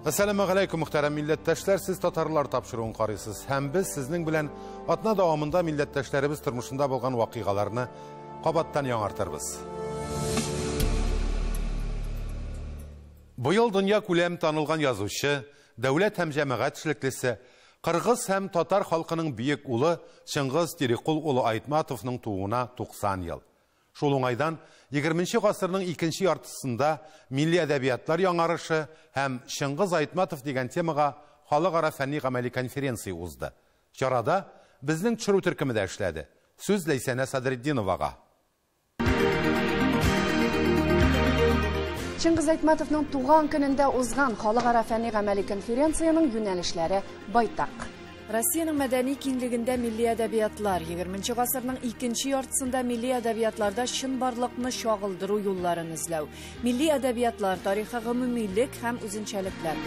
Assalamu alaikum muhterem millettaşlar, siz Tatarlar tapşırığın qarısız. Hem biz sizning bilen atna davamında millettaşlarımız turmuşunda bolgan vakigalarını qabattan yanartırız. Bu yıl dünya kulem tanılgan yazışı, devlet hem cemaat işliklisi, Qırğız hem Tatar halkının büyük ulu Şıngiz Tirikul ulu Aytmatov'nun tuğuna 90 yıl. Şolun aydan 20. asırның ikinci yartısında milli edebiyatlar yanarışı hem Şıngiz Aytmatov degen temaga Halkara Fenni Ameli konferensiya uzdı. Şarada bizning çürü türkümü de işledi. Söz Leysene Sadriddinovaga. Şıngiz Aytmatov'ның туган gününde uzgan Halkara Fenni Ameli konferensiyanın yönelişleri baytak. Россияның мәдәни киңлегендә milli әдәбиятlar 20 гасырның икенче яртысында milli әдәбиятларда шын барлыкны чагылдыру юлларын эзләү. Milli әдәбиятлар тарихы гомумилек һәм үзенчәлекләр.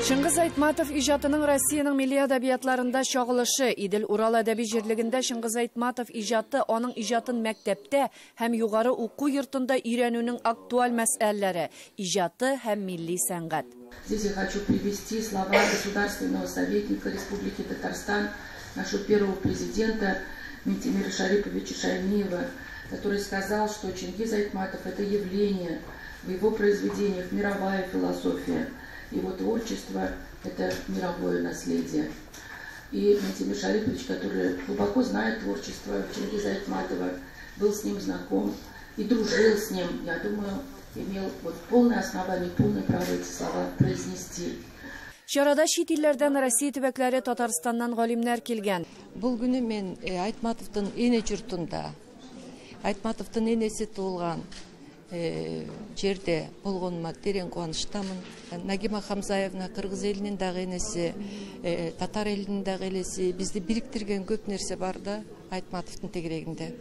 Şıngiz Aytmatov ижатының Россияның milli әдәбиятларында чагылышы, Идел Урал әдәби җирлегендә Şıngiz Aytmatov ижаты аның ижатын мәктәптә һәм югары уку йортында өйрәнүнең актуаль мәсьәләләре, ижаты һәм milli сәнгать. Здесь я хочу привести слова государственного советника Республики Татарстан, нашего первого президента Ментимира Шариповича Шаймиева, который сказал, что Чингиз Айтматов – это явление, в его произведениях мировая философия, его творчество – это мировое наследие. И Ментимир Шарипович, который глубоко знает творчество Чингиза Айтматова, был с ним знаком и дружил с ним, я думаю, имел полное основание, полное право эти слова произнести. Шарада чит илләрдән Россия төбәкләре Татарстаннан галимнәр килгән. Бұл күні мен Айтматовтың ене жұртында, Айтматовтың енесі туылған жерде болғаныма терең қуаныштамын. Нагима Хамзаевна Қырғыз елінің дағы енесі, Татар елінің дағы енесі, бізді біріктірген көп нәрсе бар да Айтматовтың тегерегінде.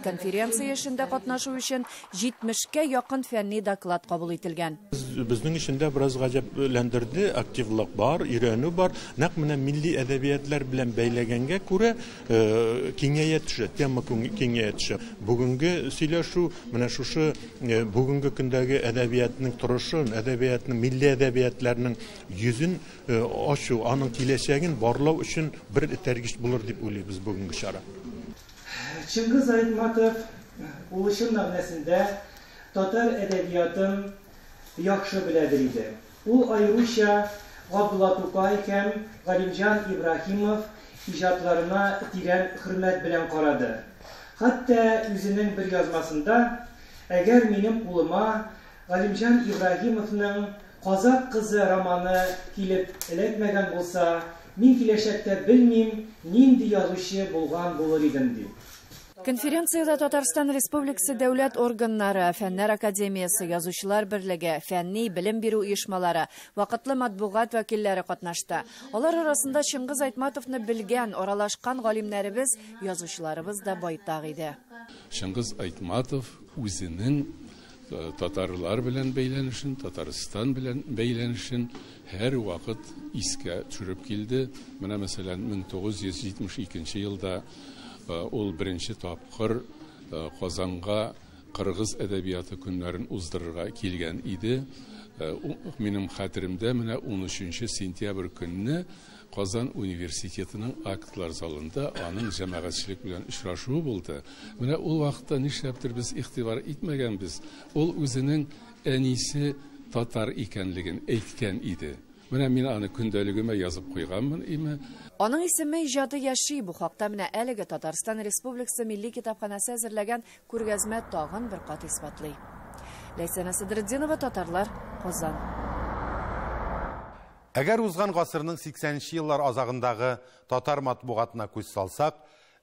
Конференция эшендә катнашу өчен 70-кә якын фәнни доклад кабул ителгән. Безнең эшендә бераз гаҗәпләндерде, активлык бар, өйрәнү бар. Нәкъ менә милли әдәбиятлар белән бәйләгәнгә күрә киңәя төшә, тема киңәя төшә. Бүгенге сөйләшү менә шушы бүгенге көндәге әдәбиятның торышын, әдәбиятның милли әдәбиятларның йөзен ачу, аның киләчәген барлау өчен бер тәргиш булыр дип уйлыйбыз бүгенге чара. Şıngiz Aytmatov улышын мәгънәсендә татар әдәбиятын яхшы беләдер иде. Ул аеруча Габдулла Тукай һәм Галимҗан Ибраһимов иҗатларына тирән хөрмәт белән карады. Хәтта үзенең бер язмасында, әгәр минем кулыма Галимҗан Ибраһимовның Казак кызы романы килеп эләкмәгән булса, мин киләчәктә белмим, нинди язучы булган булыр идем дип. Конференцияда Татарстан Республикасы дәүләт органнары, Фәннәр академиясы, язучылар берлеге, фәнни белем бирү оешмалары, вакытлы матбугат вәкилләре катнашты. Алар арасында Шыңгыз Айтматовны белгән, аралашкан галимнәребез, язучыларыбыз да байтак иде. Шыңгыз Айтматов үзенең татарлар белән бәйләнешен, Татарстан белән бәйләнешен һәр вакыт искә төшереп килде. Менә мәсәлән 1972 елда ул беренче тапкыр Казанга Кыргыз әдәбияты көннәрен уздырырга килгән иде. Минем хәтеремдә менә 13 сентябрь көнне Казан университетының актлар залында аның җәмәгатьчелек белән очрашуы булды. Менә ул вакытта нишләптер без игътибар итмәгәнбез. Ул үзенең әнисе татар икәнлеген әйткән иде. Менә мин аны көндәлегемә язып куйганмын име. Аның исеме иҗаты яши. Бу хакта менә әлеге Татарстан Республикасы Милли китапханасы әзерләгән күргәзмә тагын бер кат исбатлый. Ләйсәнә Садретдинова, Татарлар, Казан. Әгәр узган гасырның 80-нче еллар азагындагы татар матбугатына күз салсак,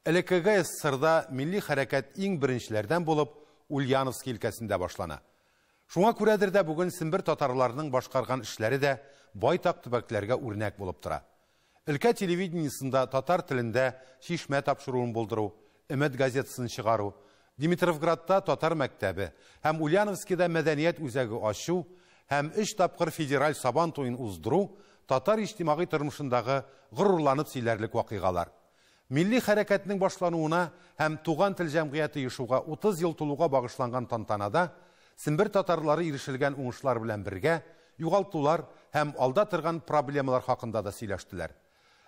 элекеге СССРда милли хәрәкәт иң беренчеләрдән булып Ульяновск өлкәсендә башлана. Шуңа күрәдер дә бүген Сембер татарларының башкарган эшләре дә байтак төбәкләргә үрнәк булып тора. Өлкә телевидениесында татар телендә шишмә тапшыруын булдыру, Өмет газетасын чыгару, Димитровградта татар мәктәбе һәм Ульяновскида мәдәният үзәге ачу һәм 3 тапкыр федераль сабан туен уздыру татар иҗтимагый тормышындагы горурланып сөйләрлек вакыйгалар. Milli хәрәкәтнең башлануына һәм туган тел җәмгыяте ешуга 30 ел тулуга багышланган тантанада Сембер татарлары ирешелгән уңышлар белән бергә югалтулар һәм алда торган проблемалар хакында да сөйләштеләр.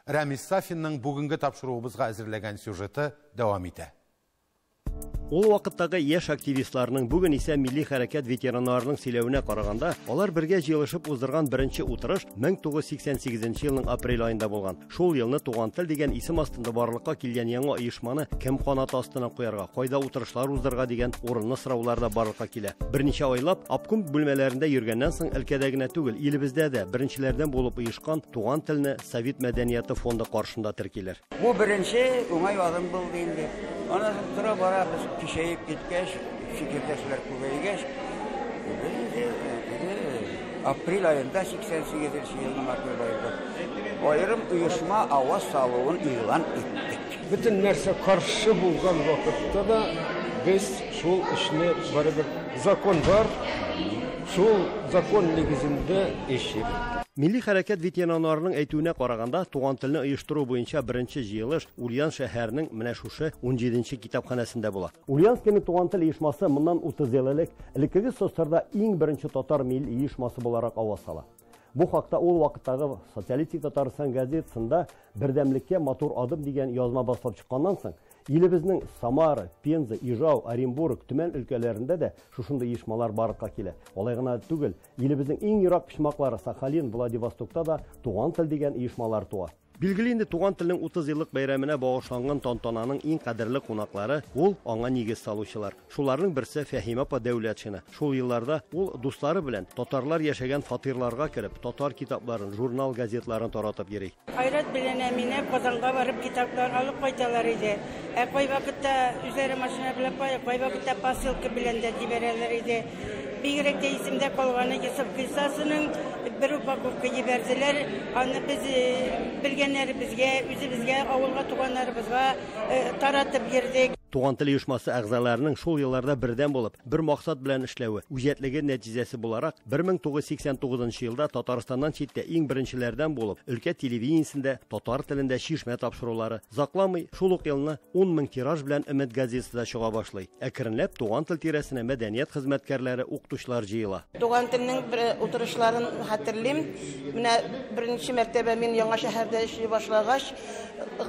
Рамис Сафинның бүгенге тапшыруыбызга әзерләгән сюжеты дәвам итә. Ул вакыттагы яшь активистларның бүген исә милли хәрәкәт ветераннарының сөйләвенә караганда, алар бергә җыелышып уздырган беренче утырыш 1988 елның апрель аенда булган. Шул елны Туган тел дигән исем астында барлыкка килгән яңа оешманы кем канаты астына куярга, кайда утырышлар уздырырга дигән урынлы сораулар да барлыкка килә. Берничә айлап обком бүлмәләрендә йөргәннән соң өлкәдә генә түгел, илебездә дә беренчеләрдән булып оешкан Туган телне Совет мәдәнияты фонды каршында теркиләр. Бу беренче уңай адым булды инде. Аны тора бара без кишәеп киткәч, фикердәшләр күбәйгәч, апрель аенда 88 елның апрель аенда аерым оешма аваз салуын игълан иттек. Бөтен нәрсә каршы булган вакытта да без шул эшне барыбер закон бар, шул закон нигезендә эш итәбез. Милли хәрәкәт ветераннарының әйтүенә караганда, Туган телне оештыру буенча беренче җыелыш Ульяновск шәһәренең менә шушы 17нче китапханәсендә була. Ульяновскның Туган тел оешмасы моннан 30 ел элек элеккеге состарда иң беренче татар милли оешмасы буларак аваз сала. Бу хакта ул вакыттагы Социалистик Татарстан газетасында бердәмлеккә матур адым дигән язма басып чыкканнан соң, илебезнең Самара, Пенза, Ижау, Оренбург, Төмән өлкәләрендә дә шушындай оешмалар барыкка килә. Алай гына түгел, илебезнең иң ерак почмаклары Сахалин, Владивостокта да Туган тел дигән оешмалар туа. Билгеле инде Туган телнең 30 еллык бәйрәменә багышланган тантананың иң кадерле кунаклары ул аңа нигез салучылар. Шуларның берсе Фәһимә апа Дәүләтшина. Шул елларда ул дуслары белән татарлар яшәгән фатирларга кереп, татар китапларын, журнал, газетларын таратып йөри. Айрат белән Әминә Казанга барып китаплар алып кайталар иде. Кай вакытта үзләре машина белән, кай вакытта посылка белән дә җибәрәләр иде. Бигрәк тә исемдә калганы Йосыф Кыйсасының бер упаковка җибәрделәр. Аны без белгәннәребезгә, үзебезгә, авылга туганнарыбызга таратып йөрдек. Туган тел оешмасы әгъзаларының шул елларда бердәм булып, бер максат белән эшләве, үҗәтлеге нәтиҗәсе буларак 1989 елда Татарстаннан читтә иң беренчеләрдән булып, өлкә телевидениесендә татар телендә шишмә тапшырулары, закламый шул ук елны 10 мең тираж белән Өмет газетасында чыга башлый. Әкренләп Туган тел тирәсенә мәдәният хезмәткәрләре, укытучылар җыела. Туган телнең бер утырышларын хәтерлим. Менә беренче мәртәбә мин яңа шәһәрдә эшли башлагач,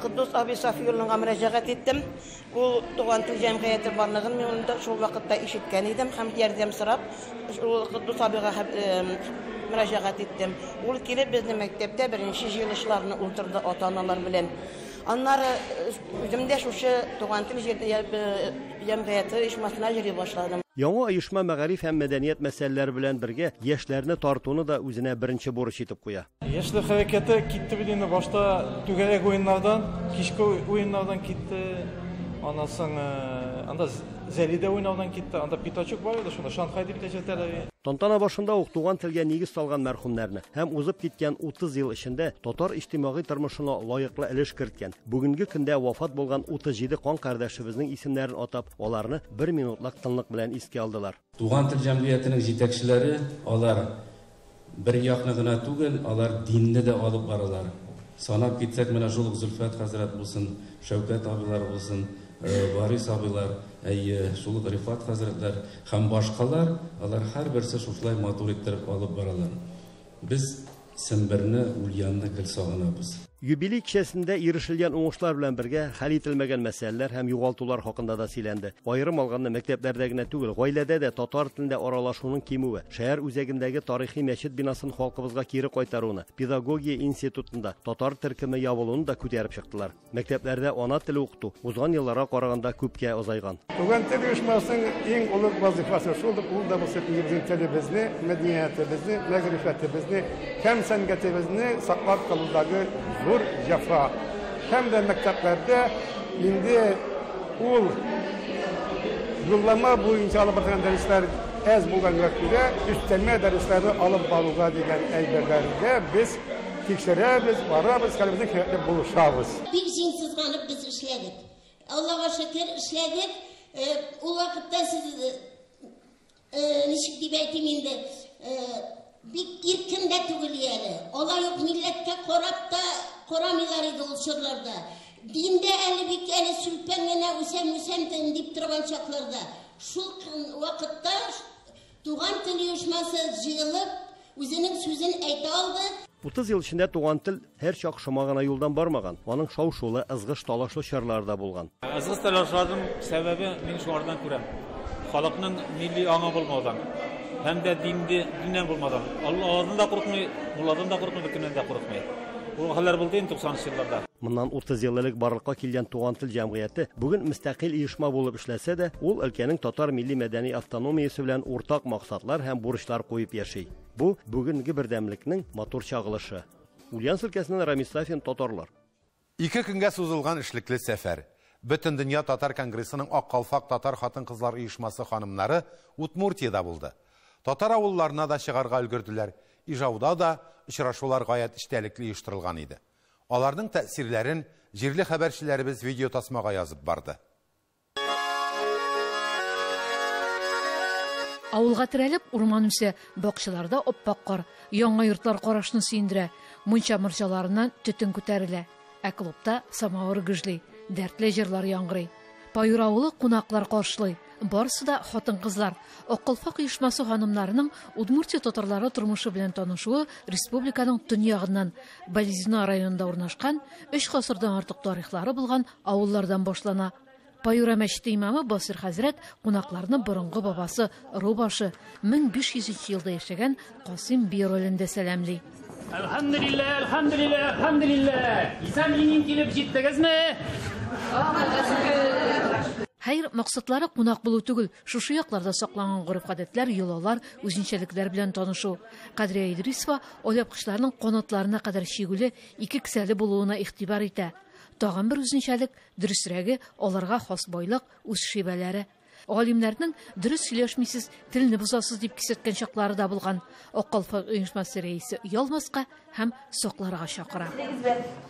Куддус Аби Сафиуллинга мөрәҗәгать иттем. Ул Туган тел җәмгыяте барлыгын мин шул вакытта ишеткән идем һәм ярдәм сорап, ул Куддус Абига мөрәҗәгать иттем. Ул килеп безнең мәктәптә беренче җыелышларны ултырды ата-аналар белән. Аннары үземдә шушы Туган тел җәмгыяте оешмасына йөри башладым. Яңа оешма мәгариф һәм мәдәният мәсьәләләре белән бергә яшьләрне тартуны да үзенә беренче бурыч итеп куя. Яшьләр хәрәкәте китте бит инде башта түгәрәк уеннардан, кичке уеннардан китте. Аннан соң анда Зәлидә уйнаудан китте. Анда Питачук бар иде, шунда Шанхай дип тәҗрибәләре. Тантана башында ук Туган телгә нигез салган мәрхүмнәрне һәм узып киткән 30 ел эчендә татар иҗтимагый тормышына лаеклы өлеш керткән. Бүгенге көндә вафат булган 37 кан кардәшебезнең исемнәрен атап, аларны 1 минутлык тынлык белән искә алдылар. Туган тел җәмгыятенең җитәкчеләре, алар бер якны гына түгел, алар динне дә алып баралар. Санап китсәк, менә шул Зөлфәт хәзрәт булсын, Шәүкәт абыйлар булсын, Варис абыйлар, шул Рифат хәзрәтләр һәм башкалар, алар һәрберсе шулай матур иттереп алып баралар. Без Семберне, Ульянны гел сагынабыз. Юбилей кичәсендә ирешелгән уңышлар белән бергә хәл ителмәгән мәсьәләләр һәм югалтулар хакында да сөйләнде. Аерым алганда мәктәпләрдә генә түгел, гаиләдә дә татар телендә аралашуның кимүе, шәһәр үзәгендәге тарихи мәчет бинасын халкыбызга кире кайтаруны, педагогия институтында татар төркеме ябылуын да күтәреп чыктылар. Мәктәпләрдә ана теле укыту узган елларга караганда күпкә азайган. Туган тел оешмасының иң улуг вазифасы шулдыр, ул да безнең телебезне, мәдәниятебезне, мәгърифәтебезне, һәм сәнгатебезне саклап калудагы зур җәфа. Һәм дә мәктәпләрдә инде ул юллама буенча алып барган дәресләр әз булганга күрә, өстәмә дәресләрне алып баруга дигән әйберләргә без тикшерәбез, барабыз, хәлебезне хәтле булышабыз. Бик җиңсезләнеп без эшләдек. Аллага шөкер эшләдек. Ул вакытта сез ничек дип әйтим инде, бик иркен дә түгел әле. Алай ук милләткә карап та карамыйлар иде ул чорларда. Диндә әле бик әле сүлпән генә үсәм дип торган чакларда. Шул вакытта Туган тел оешмасы җыелып, үзенең сүзен әйтә алды. 30 ел içinde туган тел һәр чак шомагына юлдан бармаган. Аның шау-шулы, ызгыш, талашлы чорлары да булган. Ызгыш талашларның сәбәбе мин шулардан күрәм. Халыкның милли аңа булмаудан, һәм дә диннән булмаудан. Алладан да курыкмый, мулладан да курыкмый, кемнән дә курыкмый. Бу хәлләр булды 90 елларда. Моннан 30 ел элек барлыкка килгән туган тел җәмгыяте бүген мөстәкыйль оешма булып эшләсә дә, ул өлкәнең татар милли мәдәни автономиясе белән уртак максатлар һәм бурычлар куеп яши. Бу бүгенге бердәмлекнең матур чагылышы. Ульяновск өлкәсеннән Рамис Сафин, татарлар. 2 көнгә сузылган эшлекле сәфәр. Бөтен дөнья татар конгрессының Ак калфак татар хатын-кызлар оешмасы ханымнары Удмуртиядә булды. Татар авылларына да чыгарга өлгерделәр. Ижауда да очрашулар гаять эчтәлекле оештырылган иде. Аларның тәэсирләрен җирле хәбәрчеләребез видео тасмага язып барды. Авылга терәлеп урман үсә, бакчаларда оппак кар, яңа йортлар карашны сөендерә, мунча морҗаларыннан төтен күтәрелә. Ә клубта самавыр гыжлый, дәртле җырлар яңгырый. Паюр авылы кунаклар каршылый. Барысы да хатын-кызлар. Ак калфак оешмасы ханымнарының Удмуртия татарлары тормышы белән танышуы республиканың төньягыннан Болезина районында урнашкан 3 гасырдан артык тарихлары булган авыллардан башлана. Паюра мәчете имамы Басир хәзрәт кунакларны борынгы бабасы Рубашы 1500 елда яшәгән Касым бей ролендә сәламли. Алхамдулилlah, алхамдулилlah, алхамдулилlah. Исән инин килеп җиттегезме? Хайр максатлары кунак булу түгел, шушы якларда сакланган гореф-гадәтләр, йолалар, үзенчәлекләр белән танышу. Кадрия Идрисова оляпкычларның канатларына кадәр чигүле 2 кесәле булуына игътибар итә. Тагын бер үзенчәлек, дөресрәге, аларга хас байлык, үз шибәләре. Галимнәрнең дөрес сөйләшмисез, телне бозасыз дип кисәткән чаклары да булган. Ак калфак оешмасы рәисе ялмаска һәм сакларга чакыра.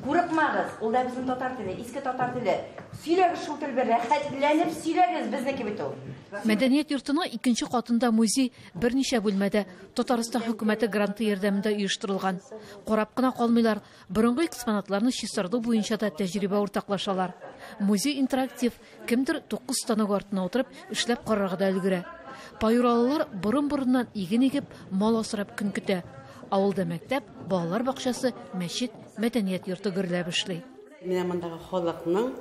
Курыкмагыз, ул да безнең татар теле, иске татар теле. Сөйләгез шул тел белән, рәхәтләнеп сөйләгез, безнеке бит ул. Мәдәният йортының 2нче катында музей берничә бүлмәдә Татарстан хөкүмәте гранты ярдәмендә оештырылган. Карап кына калмыйлар, борынгы экспонатларны чистарту буенча да тәҗрибә уртаклашалар. Музей интерактив, кемдер 9 станок артына утырып эшләп карарга да өлгерә. Паюралылар борын-борыннан иген егеп, мал асрап көн көтә. Авылда мәктәп, балалар бакчасы, мәчет, мәдәният йорты гөрләп эшли. Менә мондагы халыкның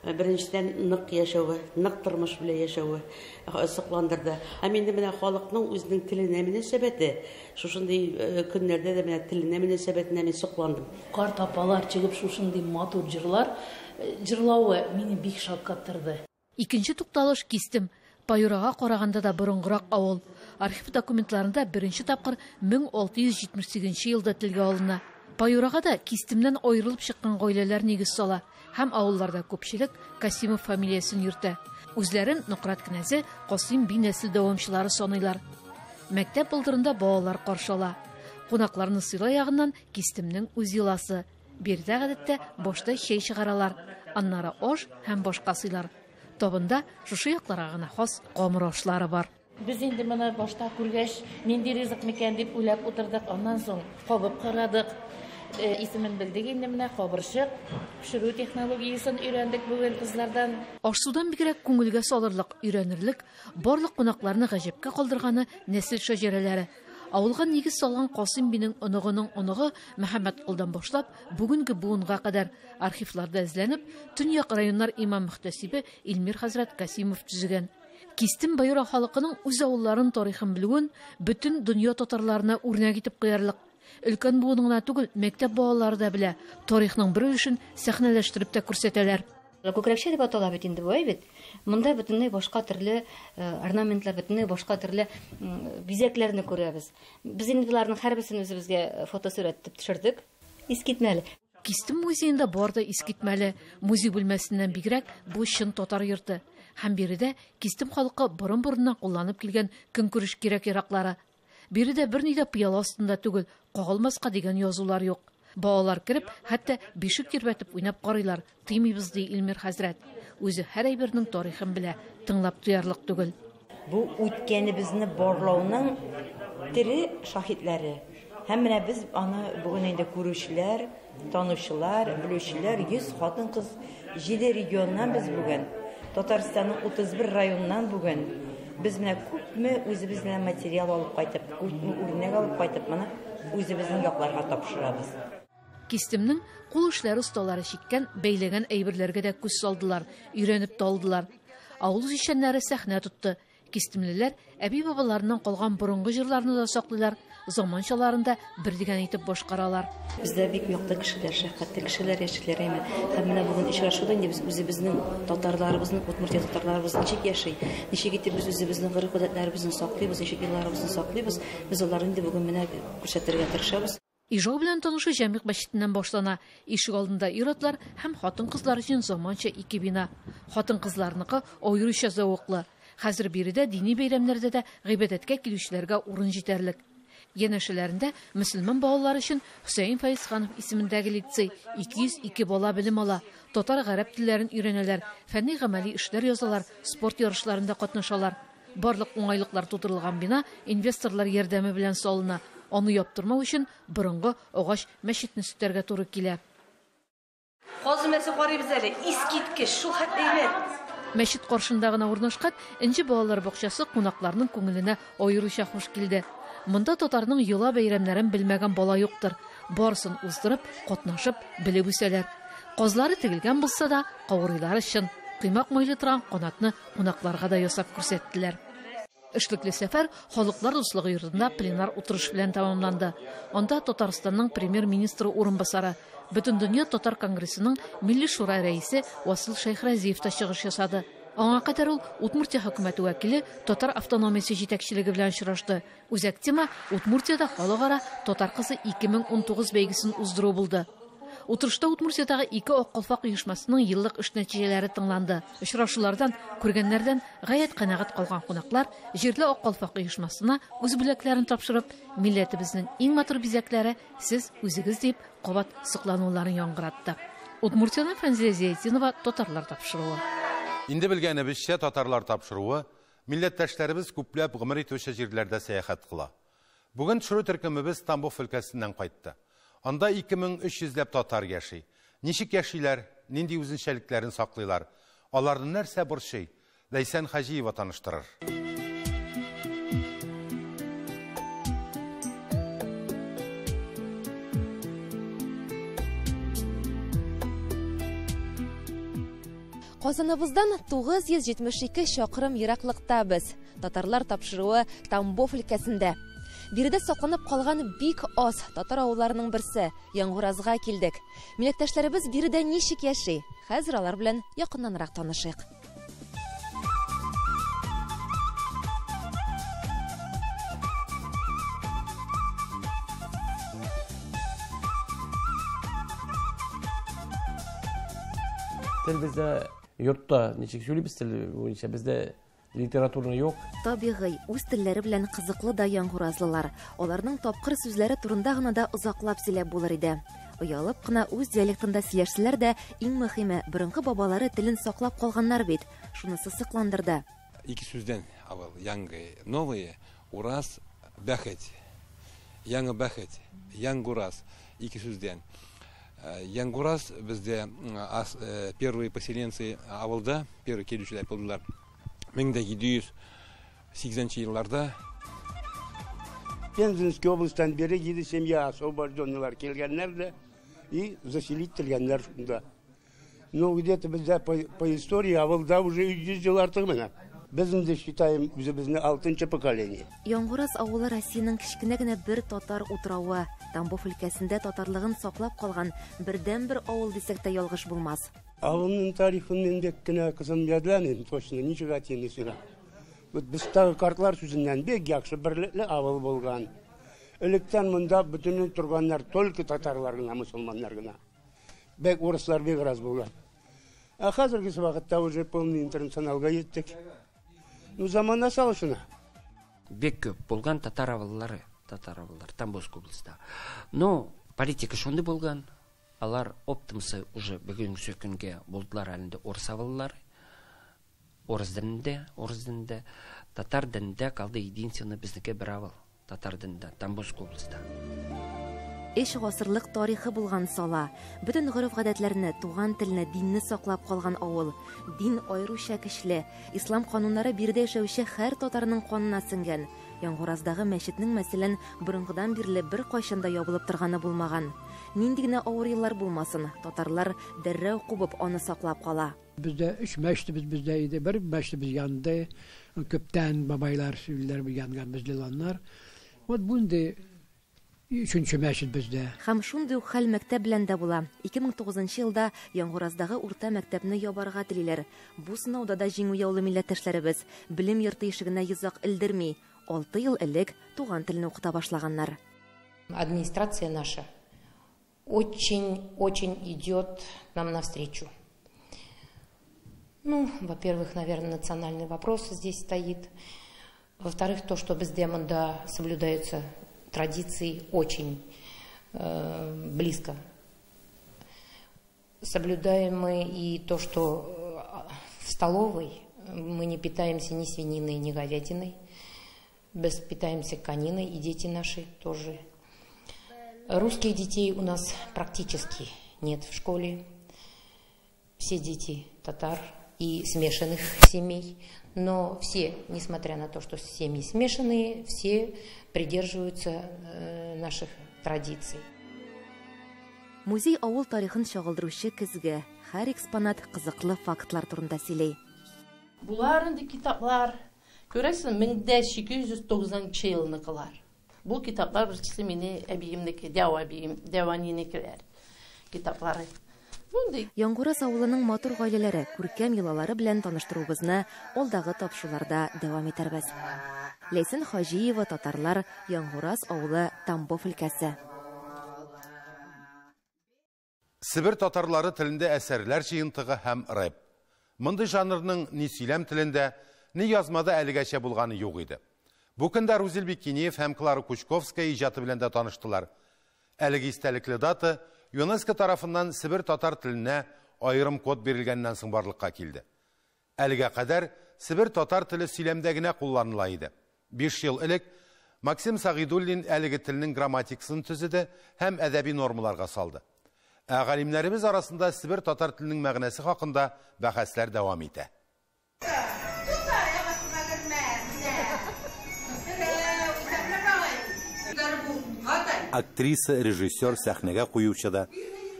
беренчедән нык яшәве, нык тормыш белән яшәве сокландырды. Һәм инде менә халыкның үзенең теленә мөнәсәбәте, шушындый көннәрдә дә менә теленә мөнәсәбәтенә мин сокландым. Кар тапалар чыгып шушындый матур җырлар җырлавы мине бик шаккаттырды. 2нче тукталыш Кистем. Паюрага караганда да борынгырак авыл. Архив документларында беренче тапкыр 1678 елда телгә алына. Паюрага да Кистемнән аерылып чыккан гаиләләр нигез сала һәм авылларда күпчелек Касимов фамилиясын йөртә. Үзләрен Нократ князы Касим бин нәсел дәвамчылары саныйлар. Мәктәп булдырында балалар каршыла. Кунакларны сыйлай ягыннан Кистемнең үз йоласы. Бердә гадәттә башта чәй чыгаралар, аннары аш һәм башка сыйлар. Табында шушы якларга гына хас камыр ашлары бар. Без инде моны башта күргәч, нинди ризык микән дип уйлап утырдык. Аннан соң кабып карадык. Исемен белдек инде менә кабырчык, пешерү технологиясын өйрәндек бүген кызлардан. Ашсудан бигрәк күңелгә салырлык, өйрәнерлек, барлык кунакларны гаҗәпкә калдырганы нәсел шәҗәрәләре. Авылга нигез салган Касым бинең оныгының оныгы Мәхәммәд кулдан башлап, бүгенге буынга кадәр архивларда эзләнеп, Төньяк районнар имам мөхтәсибе Илмир хәзрәт Касимов төзегән. Кистем Паюра халкының үз авылларын тарихын белүен бөтен дөнья татарларына үрнәк итеп куярлык. Өлкән буының гына түгел, мәктәп балалары да белә, тарихның бер өлешен сәхнәләштереп тә күрсәтәләр. Күкрәкчә дип атала бит инде бу бит. Монда бөтенләй башка төрле орнаментлар, бөтенләй башка төрле бизәкләрне күрәбез. Без инде буларның һәрберсен үзебезгә фотосурәт итеп төшердек. Искитмәле. Кистем музеенда бар да искитмәле. Музей бүлмәсеннән бигрәк бу чын татар йорты. Һәм биредә Кистем халкы борын-борыннан кулланып килгән көнкүреш кирәк-яраклары. Биредә берни дә пыяла астында түгел, кагылмаска дигән язулар юк. Балалар кирип, хәтта бишек тирбәтеп уйнап карыйлар. Тыймыйбыз ди Илмир хәзрәт. Үзе һәр әйбернең тарихын белә, тыңлап туярлык түгел. Бу үткәнебезне барлауның тере шаһитләре. Һәм менә без аны бүген инде күрүчеләр, танучылар, белүчеләр 100 хатын-кыз 7 регионнан без бүген, Татарстанның 31 районнан бүген Без менә күпме үзебезнең материал алып кайтып, үрнәк алып кайтып, моны үзебезнең якларга тапшырабыз. Кистемнең кул эшләре осталары чиккән, бәйләгән әйберләргә дә күз салдылар, өйрәнеп талдылар. Авыл җишәннәре сәхнә тутты. Кистемлеләр әби-бабаларыннан калган бурынгы җырларны да саклыйлар, заманчаларында бер дигән итеп башкаралар. Бездә бик якты кешеләр, шәфкатьле кешеләр яшиләр әйме. Һәм менә бүген очрашуда инде без үзебезнең татарларыбызны, Удмуртия татарларыбыз ничек яши, ничек итеп без үзебезнең гореф-гадәтләребезне саклыйбыз, ничек елларыбызны саклыйбыз, без аларны инде бүген менә күрсәтергә тырышабыз. Ижау белән танышу җәмгыять мәчетеннән башлана. Ишек алдында ир-атлар һәм хатын-кызлар өчен заманча ике бина. Хатын-кызларныкы аеруча зәвыклы. Хәзер биредә дини бәйрәмнәрдә дә гыйбадәткә килүчеләргә урын җитәрлек. Янәшәләрендә мөселман балалар өчен Хөсәен Фәйзханов исемендәге лицей 202 бала белем ала. Татар-гарәп телләрен өйрәнәләр, фәнни-гамәли эшләр язалар, спорт ярышларында катнашалар. Барлык уңайлыклар тудырылган бина инвесторлар ярдәме белән салына. Аны яптырмау өчен борынгы агач мәчетне сүтәргә туры килә. Хозмәсе карыйбыз әле, искиткеч, шул хәт әйбәт. Мәчет каршында гына урнашкан Энҗе балалар бакчасы кунакларның күңеленә аеруча хуш килде. Монда татарның йола бәйрәмнәрен белмәгән бала юктыр. Барсын уздырып, катнашып, белеп үсәләр. Казлары тегелгән булса да, кавырыйлары чын. Кыймак майлы торган канатны кунакларга да ясап күрсәттеләр. Эшлекле сәфәр халыклар дуслыгы йортында пленар утырыш белән тәмамланды. Анда Татарстанның премьер-министры урынбасары, Бөтендөнья татар конгрессының Милли шура рәисе Васил Шәйхразиев та чыгыш ясады. Аңа кадәр ул Удмуртия хөкүмәте вәкиле Татар автономиясе җитәкчелеге белән очрашты. Үзәк тема Удмуртиядә халыкара татар кызы 2019 бәйгесен уздыру булды. Утырышта Удмуртиядәге 2 ак калфак оешмасының еллык эш нәтиҗәләре тыңланды. Очрашулардан, күргәннәрдән гаять канәгать калган кунаклар җирле ак калфак оешмасына үз бүләкләрен тапшырып, милләтебезнең иң матур бизәкләре сез үзегез дип кабат сыклануларын яңгыратты. Удмуртияның Фәнзилә Зәйтинова татарлар тапшыруы. Инде белгәнебезчә, татарлар тапшыруы милләттәшләребез күпләп гомер итүче җирләрдә сәяхәт кыла. Бүген төшерү төркемебез Тамбов өлкәсеннән кайтты. Анда 2300 татар яши. Ничек яшиләр, нинди үзенчәлекләрен саклыйлар? Аларны нәрсә борчый? Ләйсән Хаҗиева таныштырыр. Казаныбыздан 972 чакрым ераклыкта без. Татарлар тапшыруы Тамбов өлкәсендә. Биредә сакланып калган бик аз татар авылларының берсе Яңгуразга килдек. Милләттәшләребез биредә ничек яши? Хәзер алар белән якыннанрак танышыйк. Тел бездә йортта ничек сөйлибез тел буенча бездә литературны юк. Табигый, үз телләре белән кызыклы да яңгуразлылар. Аларның тапкыр сүзләре турында гына да озаклап сөйләп булыр иде. Уялып кына үз диалектында сөйләшсәләр дә, иң мөһиме, борынгы бабалары телен саклап калганнар бит. Шунысы сыкландырды. Ике сүздән авыл яңгы, новые, ураз, бәхет. Яңгы бәхет, яңгураз ике сүздән. Яңгураз бездә первые поселенцы авылда, первые келүчеләр булдылар. 1780 елларда. Пензенский областьтан бери 7 семья освобожденных келгәннәр и заселить телгәннәр шунда. Ну, где-то бездә по истории авылда уже 100 ел артык менә. Без инде считаем үзебезне 6-нчы поколение. Яңгураз авылы Россиянең кичкенә генә бер татар утравы. Тамбов өлкәсендә татарлыгын саклап калган бердән-бер авыл дисәк тә ялгыш булмас. Авылның тарихын мен бек кенә кызым ядланем, точно ничек атыймын. Вот без тагы картлар сүзеннән бек яхшы берлекле авыл булган. Электән монда бүтән торганнар только татарлар гына, мусулманнар гына. Бек урыслар бек раз булган. А хәзерге вакытта уже полный интернационалга еттек. Ну заманна салышына. Бек көп булган татар авыллары Тамбов областында. Но политика шунда булган. Алар оптымсы уже бүгінгі сөкінге болдылар әлінде орыс авылылар. Орыс дінінде, татар дінінде қалды единственный біздіке бір авыл. Татар дінінде, Тамбов облыстында. 3 гасырлык тарихы булган сала, бөтен гореф-гадәтләрне, туган телне, динне саклап калган авыл. Дин аеруча көчле, ислам кануннары биредә яшәүче һәр татарның канына сеңгән. Яңгураздагы мәчетнең мәсәлән борынгыдан бирле бер кайчанда ябылып торганы булмаган. Нинди генә авыр еллар булмасын, татарлар дәррәү кубып аны саклап кала. Бездә 3 мәчетебез бездә иде. Бер мәчетебез янды. Көптән бабайлар сүйләр янган безлеланнар. Вот бунды 3нче мәчет бездә. Һәм шундый ук хәл мәктәп белән дә була. 2009 елда Яңгураздагы урта мәктәпне ябарга телиләр. Бу сынауда да җиңү яулы милләттәшләребез белем йорты ишегенә йозак элдерми. 6 ел элек туган телне укыта башлаганнар. Администрация наша очень идет нам навстречу. Ну, во-первых, наверное, национальный вопрос здесь стоит. Во-вторых, то, что без демонда соблюдаются традиции очень близко. Соблюдаем мы и то, что в столовой мы не питаемся ни свининой, ни говядиной. Питаемся кониной, и дети наши тоже. Русских детей у нас практически нет в школе. Все дети татар и смешанных семей. Но все, несмотря на то, что семьи смешанные, все придерживаются наших традиций. Музей авыл тарихын чагылдыручы көзгә һәр экспонат кызыклы фактлар турында сөйли. Булар инде китаплар, күрәсең, 1890 елныкылар. Бу китаплар берсе мине әбиемнеке, дәванинекеләр китаплары. Яңгураз авылының матур гаиләләре, күркәм йолалары белән таныштыруыбызны алдагы тапшыруларда дәвам итәрбез. Ләйсен Хаҗиева, татарлар, Яңгураз авылы, Тамбов өлкәсе. Сибир татарлары телендә әсәрләр җыентыгы һәм рэп. Мондый жанрның ни сөйләм телендә, ни язмада әлегәчә булганы юк иде. Бу көндә Рузил Бикинеев һәм Клара Кучковская иҗаты белән дә таныштылар. Әлеге истәлекле дата ЮНЕСКО тарафыннан Сибир татар теленә аерым код бирелгәннән соң барлыкка килде. Әлегә кадәр Сибир татар теле сөйләмдә генә кулланыла иде. 5 ел элек Максим Сагидуллин әлеге телнең грамматикасын төзеде һәм әдәби нормаларга салды. Галимнәребез арасында Сибир татар теленең мәгънәсе хакында бәхәсләр дәвам итә. Актриса, режиссер, сәхнәгә куючы да.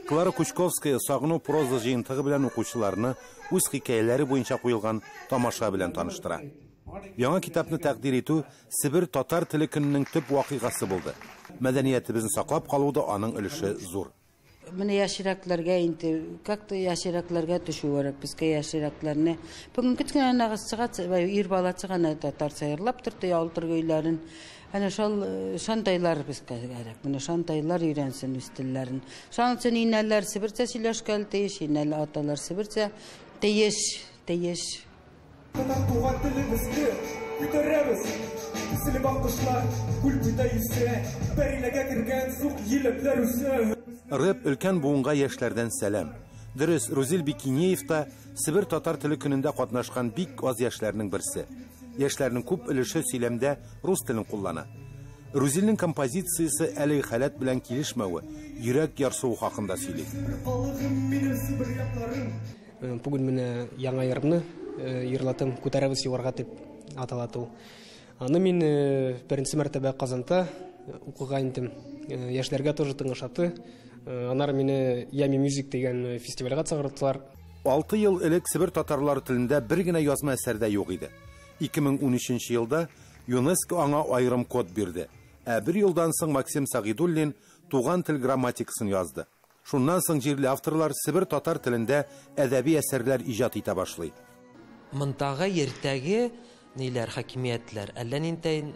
Клара Кучковская сагыну проза җыентыгы белән укучыларны үз хикәяләре буенча куелган тамаша белән таныштыра. Яңа китапны тәкъдим итү Сибир татар теле көненең төп вакыйгасы булды. Мәдәниятебезне саклап калуда аның өлеше зур. Менә яшьрәкләргә инде, как-то яшьрәкләргә төшүәр, безгә яшьрәкләрне. Бүген киткән агысчыга ир бала чыганы татар сайырлап торды, ялтыр гөйләрен. Әнә шантайлар безгә кирәк. Менә шантайлар өйрәнсен үз телләрен. Шуның өчен инәләр сибирчә сөйләшкәл тиеш, инәләр аталар сибирчә тиеш. Туган телебезне күтәрәбез. Исене бакышлар, күл буйда исә, бәриләгә кергән сук еләкләр үсә. Рэп өлкән буынга яшьләрдән сәлам. Дөрес, Рузил Бикинеев та Сибир татар теле көнендә катнашкан бик аз яшьләрнең берсе. Яшьләрнең күп өлеше сөйләмдә рус телен куллана. Рузилнең композициясе әлеге халат белән килешмәве, йөрәк ярсуы хакында сөйли. Бүген менә яңа йырны йырлатым, күтәрәбез югарга дип аталату. Аны мин беренче мәртәбә Казанда укыган идем. Яшьләргә тоже тыңлашаты. Анар мине Ями Music дигән фестивальгә чыгардылар. 6 ел элек Сибир татарлары телендә бер генә язма әсәрдә юк иде. 2013 елда ЮНЕСКО аңа аерым код бирде. Бер елдан соң Максим Сагидуллин туган тел грамматикасын язды. Шуннан соң җирле авторлар Сибир татар телендә әдәби әсәрләр иҗат итә башлый. Монтага ертәге ниләр хакимиятләр әллә нинди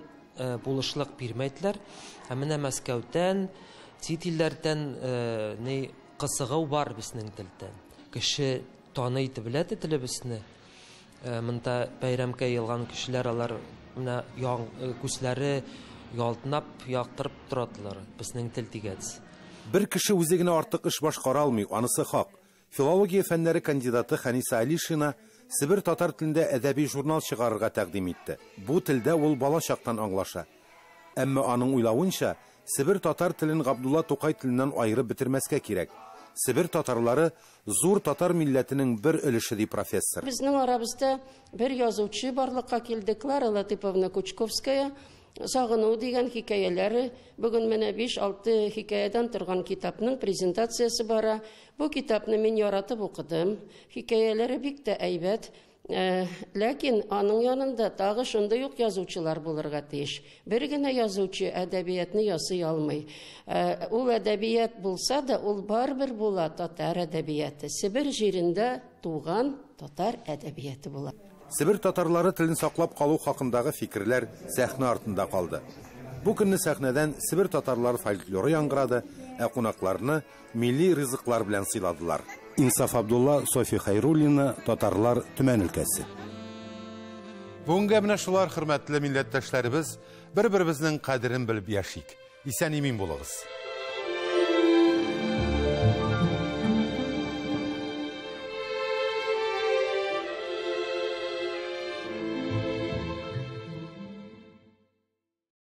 булышлык бирмәйтләр. Менә Мәскәүдән, чит илләрдән ни кысыгы бар безнең телдән. Кеше таный итеп белә телебезне. Монда бәйрәмкә елган кешеләр алар менә күзләре ялтынап, яктырып торадылар безнең тел дигән. Бер кеше үзе генә артык эш башкара алмый, анысы хак. Филология фәннәре кандидаты Ханиса Алишина Сибир татар телендә әдәби журнал чыгарырга тәкъдим итте. Бу телдә ул бала чактан аңлаша. Әмма аның уйлавынча, Себер татар телен Габдулла Тукай теленнән айырып бетермәскә кирәк. Себер татарлары зур татар милләтенең бер өлеше ди профессор. Безнең арабызда бер язучы барлыкка килде, Клара Латыповна Кучковская. Сагыну дигән хикәяләре, бүген менә 5-6 хикәядән торган китапның презентациясе бара. Бу китапны мин яратып укыдым. Хикәяләре бик тә әйбәт. Ләкин аның янында тагы шундый ук язучылар булырга тиеш. Бер генә язучы әдәбиятны ясый алмый. Ул әдәбият булса да, ул барбер була татар әдәбияты. Себер җирендә туган татар әдәбияты була. Себер татарлары телен саклап калу хакындагы фикерләр сәхнә артында калды. Бу көнне сәхнәдән Себер татарлары фольклоры яңгырады, кунакларны милли ризыклар белән сыйладылар. Инсаф Абдулла, София Хайруллина, Татарлар, Төмән өлкәсе. Бүгенге менә шулар, хөрмәтле милләттәшләребез, бер-беребезнең кадерен белеп яшик. Исән-имин булыгыз.